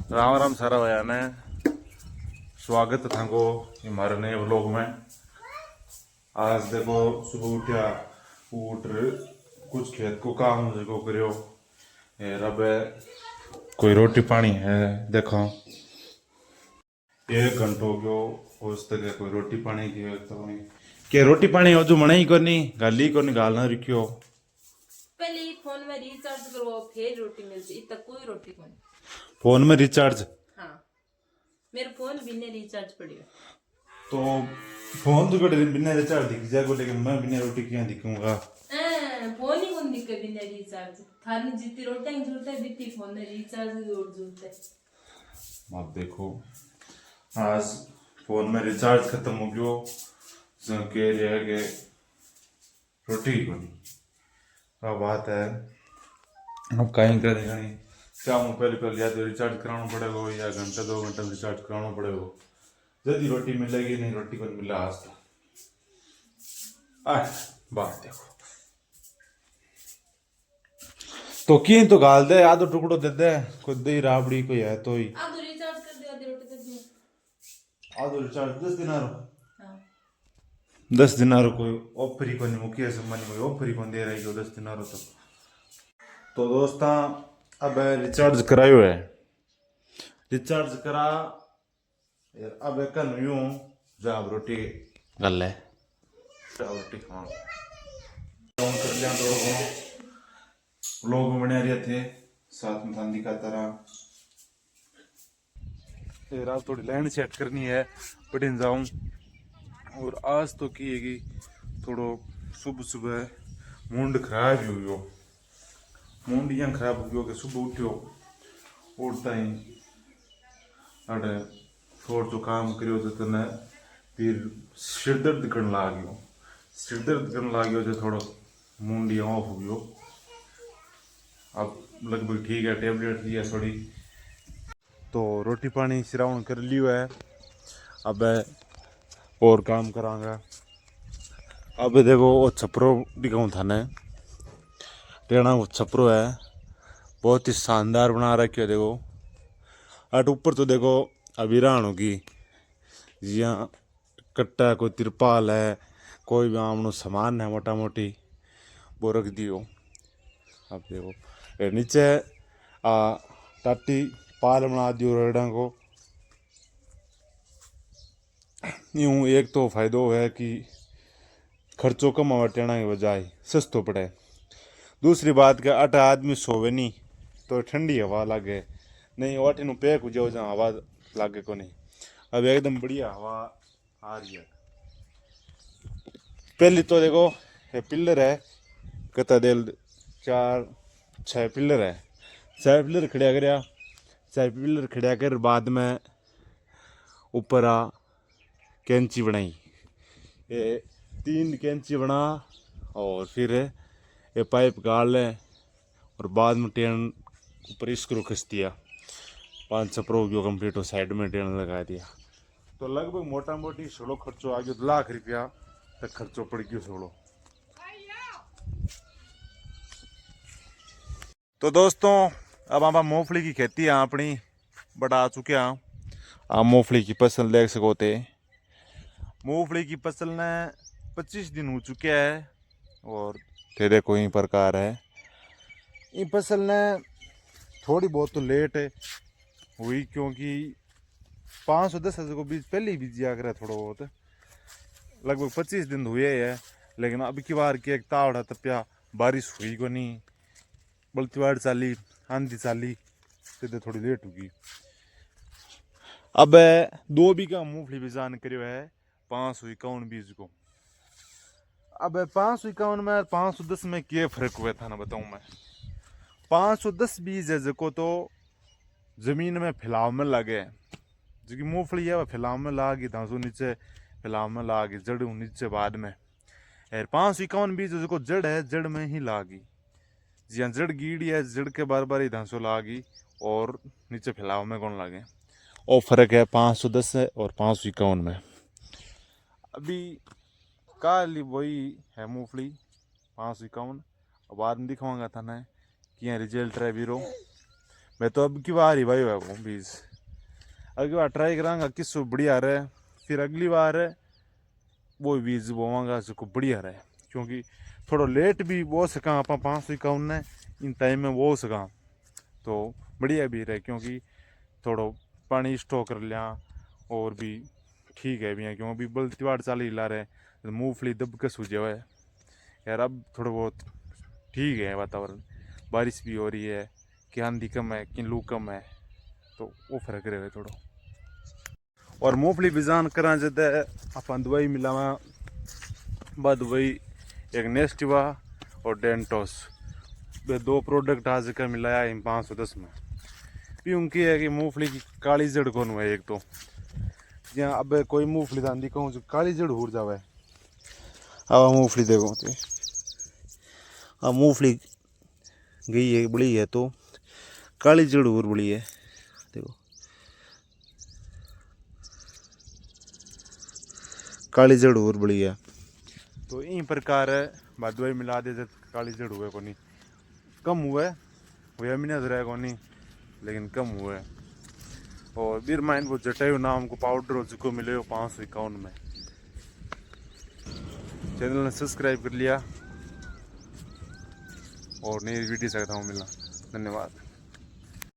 राम राम सारा भैया ने स्वागत था को हमारे नए व्लॉग में। आज देखो सुबह उठा उठ कुछ खेत को काम जो करो अब कोई रोटी पानी है। देखो 1 घंटो गयो उस तक कोई रोटी पानी की तो के रोटी पानी हजू मना ही कोनी गाली कोनी गालना रखियो। पहले फोन में रिचार्ज करवाओ फिर रोटी मिलती इतना कोई रोटी कौन। फोन में रिचार्ज? हाँ मेरे फोन बिना रिचार्ज पड़ियो तो फोन तो कटे दिन बिना रिचार्ज दिख जाएगा लेकिन मैं बिना रोटी क्या दिखूंगा। फोन ही कौन दिक्कत बिना रिचार्ज थाने जितनी रोटी की जरूरत है बितनी फोन में रिचार्ज की और जरूरत है। आप देखो आज फोन में रिचार्ज खत्म हो गयो के लिए के रोटी ही कोनी। अब बात है अब कहीं करेगा नहीं क्या हूँ पहले या तो रिचार्ज कराना पड़ेगा या घंटा 2 घंटा में रिचार्ज कराना पड़ेगा जल्दी रोटी मिलेगी नहीं रोटी को मिला आज तक। बात देखो तो की तो गाल दे आधो टुकड़ो दे दे कोई दही राबड़ी कोई है तो ही आधो रिचार्ज कर दे आधी रोटी दे दे। आधो रिचार्ज 10 दिनारो हाँ 10 दिनारो कोई ऑफर ही कोनी मुखिया सम्मान कोई ऑफर ही कौन दे रही 10 दिनारो तो दोस्ता अब रिचार्ज करायो है रिचार्ज करा यार अब कल यूं जाब रोटी गल है रोटी खाओ फोन कर लिया थोड़ा घणो लोग बने रहे थे साथ में थांदी का तरह रात थोड़ी लाइन सेट करनी है पढ़ने जाऊं और आज तो की है कि थोड़ो सुबह सुबह मूड खराब ही हुई मूड यहाँ खराब हो गयो कि सुबह उठ्यो उठता ही अरे थोड़ा जो काम करियो तो तने फिर सिर दर्द करने लग गयो जो थोड़ा मूड यहाँ ऑफ हो गयो। अब लगभग ठीक है टेबलेट लिया थोड़ी तो रोटी पानी श्रावण कर लियो है। अब और काम करांगा। अब देखो वो छपरो दिखाऊं थाने टेना वो छपरो है बहुत ही शानदार बना रखी है। देखो अट ऊपर तो देखो अभिराण होगी यहाँ कट्टा कोई तिरपाल है कोई भी आमनो सामान है मोटा मोटी वो रख दियो। अब देखो ये नीचे टाटी पाल बना दियो रेड़ा को। यूँ एक तो फायदो है कि खर्चों कम आवे टेना की बजाय सस्तो पड़े। दूसरी बात कि अट आदमी सोवे नहीं तो ठंडी हवा लगे नहीं अट इन पैक हो जाओ जहाँ हवा लागे को नहीं। अब एकदम बढ़िया हवा आ रही है। पहली तो देखो ये पिलर है कता देल 4-6 पिलर है 6 पिलर खड़ा कर 6 पिलर खड़ा कर बाद में ऊपर आ कैंची बनाई ये 3 कैंची बना और फिर ये पाइप गाड़ ले और बाद में टेन ऊपर स्क्रू खिंच दिया 5 छपरो गयो कम्प्लीट हो साइड में टेन लगा दिया तो लगभग मोटा मोटी 16 खर्चो आ गयो 2 लाख रुपया तक खर्चो पड़ गयो 16। तो दोस्तों अब आप मूंगफली की खेती है अपनी बड़ा आ चुके हैं आप मूंगफली की फसल देख सको थे। मूंगफली की फसल ने 25 दिन हो चुके हैं और थे देखो इन प्रकार है। इन फसल ने थोड़ी बहुत तो लेट हुई क्योंकि 510 को बीज पहले ही बीज आकर थोड़ा बहुत लगभग 25 दिन हुए है लेकिन अब की बार की एक तावड़ा तपिया बारिश हुई को नहीं बल्तीवाड़ चाली आंधी चाली सीधे थोड़ी लेट होगी। अब 2 बीघा मूंगफली बीजान करियो है 551 बीज को। अब 551 में 510 में क्या फर्क हुआ था ना बताऊं मैं। 510 बीज है जो तो जमीन में फैलाव में लगे जो कि मूंगफली है वह फैलाव में लागी धांसू नीचे फैलाव में लागी जड़ नीचे बाद में 551 बीज जो जड़ है जड़ में ही लागी जी हाँ जड़ गीड़ी है जड़ के बार बार ही धांसो लागी और नीचे फैलाव में कौन लागे और फर्क है 510 और 551 में। अभी काली वही है मूंगफली 551 बाद में दिखाऊंगा था ना कि यहाँ रिजल्ट रहे वीरो मैं तो अब की बार ही भाई हुआ हूँ बीज, अगली बार ट्राई करांगा किस बढ़िया रहे, फिर अगली बार वो बीज बोवांगा जिसको बढ़िया रहे, क्योंकि थोड़ा लेट भी बो सका आप 551 इन टाइम में बो सका तो बढ़िया भी रहे, क्योंकि थोड़ा पानी स्टोक कर लिया और भी ठीक है भी है, क्योंकि अभी बल्ती बाड़ चाल ही ला रहे तो मूंगफली दबके सूझे हुए यार। अब थोड़ा बहुत ठीक है वातावरण, बारिश भी हो रही है, कि आंधी कम है कि लू कम है, तो वो फर्क रहे थोड़ा। और मूंगफली बिजान करा जद अपन दवाई मिलावा बाद दवाई एक नेस्टिवा और डेंटोस, वे 2 प्रोडक्ट आज का मिलाया इन 510 में भी। उनकी है कि मूंगफली की काली जड़ कौन हुआ है, एक तो जहाँ अब कोई मूंगफली दांदी कहूँ जो काली जड़ उड़ जावे। अब मूंगफली देखो तो अब मूंगफली गई है बड़ी है तो काली जड़ और बड़ी है, देखो काली जड़ और बड़ी है। तो इन प्रकार दवाई मिला दे काली जड़ हुए को नहीं, कम हुए वह महीना रहे को नहीं, लेकिन कम हुए। और बीर माइन वो जटायु नाम को पाउडर जिसको मिले हो 551 में। चैनल ने सब्सक्राइब कर लिया और नई वीडियो चाहता हूँ मिलना। धन्यवाद।